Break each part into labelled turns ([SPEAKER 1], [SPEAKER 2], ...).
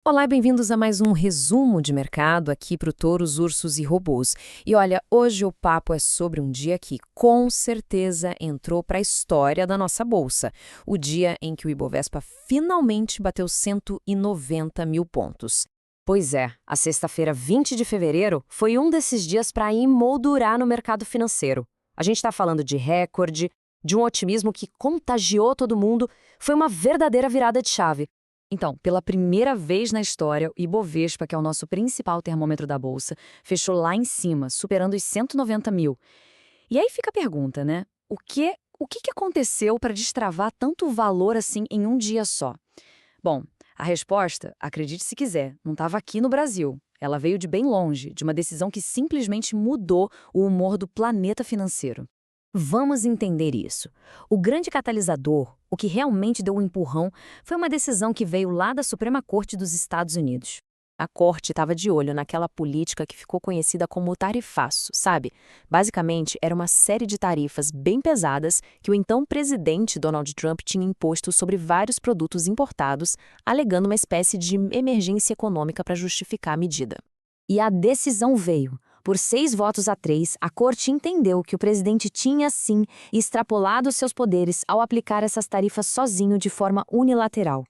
[SPEAKER 1] Olá e bem-vindos a mais um resumo de mercado aqui para o Touros, Ursos e Robôs. E olha, hoje o papo é sobre um dia que com certeza entrou para a história da nossa bolsa. O dia em que o Ibovespa finalmente bateu 190 mil pontos. Pois é, a sexta-feira, 20 de fevereiro, foi um desses dias para emoldurar no mercado financeiro. A gente está falando de recorde, de um otimismo que contagiou todo mundo, foi uma verdadeira virada de chave. Então, pela primeira vez na história, o Ibovespa, que é o nosso principal termômetro da bolsa, fechou lá em cima, superando os 190 mil. E aí fica a pergunta, né? O que aconteceu para destravar tanto valor assim em um dia só? Bom, a resposta, acredite se quiser, não estava aqui no Brasil. Ela veio de bem longe, de uma decisão que simplesmente mudou o humor do planeta financeiro. Vamos entender isso. O grande catalisador, o que realmente deu um empurrão, foi uma decisão que veio lá da Suprema Corte dos Estados Unidos. A corte estava de olho naquela política que ficou conhecida como tarifaço, sabe? Basicamente, era uma série de tarifas bem pesadas que o então presidente Donald Trump tinha imposto sobre vários produtos importados, alegando uma espécie de emergência econômica para justificar a medida. E a decisão veio. Por 6 votos a 3, a corte entendeu que o presidente tinha, sim, extrapolado seus poderes ao aplicar essas tarifas sozinho de forma unilateral.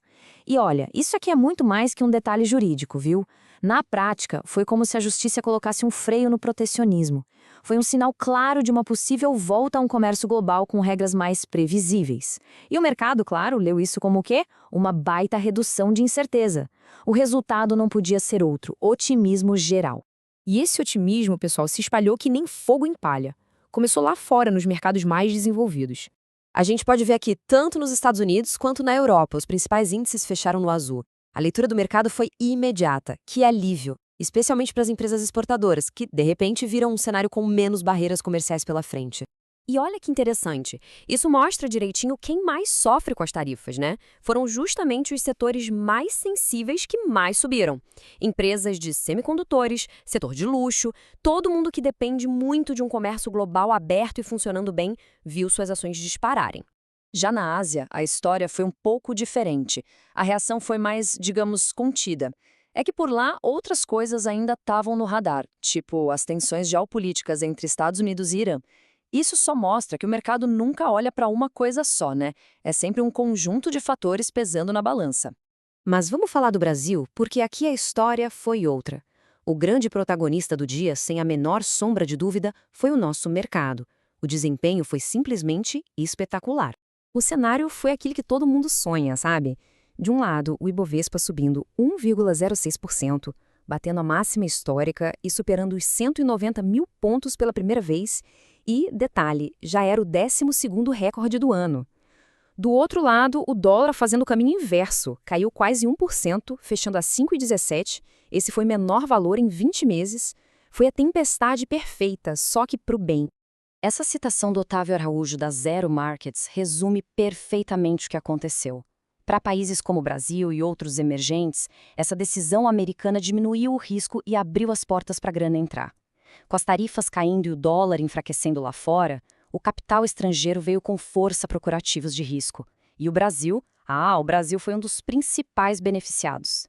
[SPEAKER 1] E olha, isso aqui é muito mais que um detalhe jurídico, viu? Na prática, foi como se a justiça colocasse um freio no protecionismo. Foi um sinal claro de uma possível volta a um comércio global com regras mais previsíveis. E o mercado, claro, leu isso como o quê? Uma baita redução de incerteza. O resultado não podia ser outro: otimismo geral. E esse otimismo, pessoal, se espalhou que nem fogo em palha. Começou lá fora, nos mercados mais desenvolvidos. A gente pode ver aqui tanto nos Estados Unidos quanto na Europa. Os principais índices fecharam no azul. A leitura do mercado foi imediata. Que alívio! Especialmente para as empresas exportadoras, que, de repente, viram um cenário com menos barreiras comerciais pela frente. E olha que interessante, isso mostra direitinho quem mais sofre com as tarifas, né? Foram justamente os setores mais sensíveis que mais subiram. Empresas de semicondutores, setor de luxo, todo mundo que depende muito de um comércio global aberto e funcionando bem, viu suas ações dispararem. Já na Ásia, a história foi um pouco diferente. A reação foi mais, digamos, contida. É que por lá outras coisas ainda estavam no radar, tipo as tensões geopolíticas entre Estados Unidos e Irã. Isso só mostra que o mercado nunca olha para uma coisa só, né? É sempre um conjunto de fatores pesando na balança. Mas vamos falar do Brasil, porque aqui a história foi outra. O grande protagonista do dia, sem a menor sombra de dúvida, foi o nosso mercado. O desempenho foi simplesmente espetacular. O cenário foi aquele que todo mundo sonha, sabe? De um lado, o Ibovespa subindo 1,06%, batendo a máxima histórica e superando os 190 mil pontos pela primeira vez. E, detalhe, já era o 12º recorde do ano. Do outro lado, o dólar fazendo o caminho inverso, caiu quase 1%, fechando a 5,17. Esse foi o menor valor em 20 meses. Foi a tempestade perfeita, só que para o bem. Essa citação do Otávio Araújo da Zero Markets resume perfeitamente o que aconteceu. Para países como o Brasil e outros emergentes, essa decisão americana diminuiu o risco e abriu as portas para a grana entrar. Com as tarifas caindo e o dólar enfraquecendo lá fora, o capital estrangeiro veio com força procurar ativos de risco. E o Brasil? O Brasil foi um dos principais beneficiados.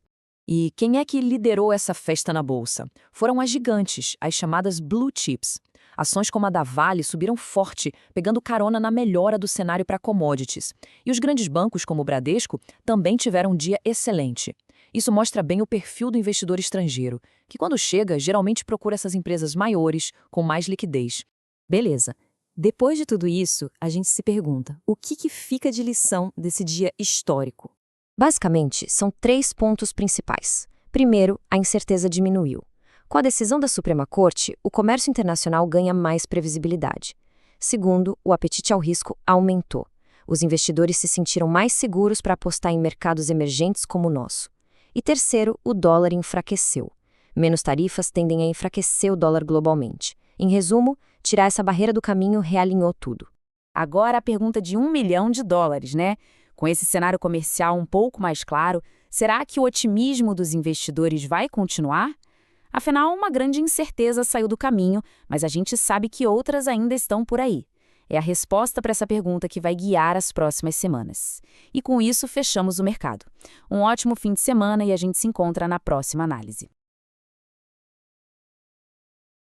[SPEAKER 1] E quem é que liderou essa festa na bolsa? Foram as gigantes, as chamadas blue chips. Ações como a da Vale subiram forte, pegando carona na melhora do cenário para commodities. E os grandes bancos, como o Bradesco, também tiveram um dia excelente. Isso mostra bem o perfil do investidor estrangeiro, que quando chega, geralmente procura essas empresas maiores, com mais liquidez. Beleza. Depois de tudo isso, a gente se pergunta, o que fica de lição desse dia histórico? Basicamente, são 3 pontos principais. Primeiro, a incerteza diminuiu. Com a decisão da Suprema Corte, o comércio internacional ganha mais previsibilidade. Segundo, o apetite ao risco aumentou. Os investidores se sentiram mais seguros para apostar em mercados emergentes como o nosso. E terceiro, o dólar enfraqueceu. Menos tarifas tendem a enfraquecer o dólar globalmente. Em resumo, tirar essa barreira do caminho realinhou tudo. Agora a pergunta de US$ 1 milhão, né? Com esse cenário comercial um pouco mais claro, será que o otimismo dos investidores vai continuar? Afinal, uma grande incerteza saiu do caminho, mas a gente sabe que outras ainda estão por aí. É a resposta para essa pergunta que vai guiar as próximas semanas. E com isso, fechamos o mercado. Um ótimo fim de semana e a gente se encontra na próxima análise.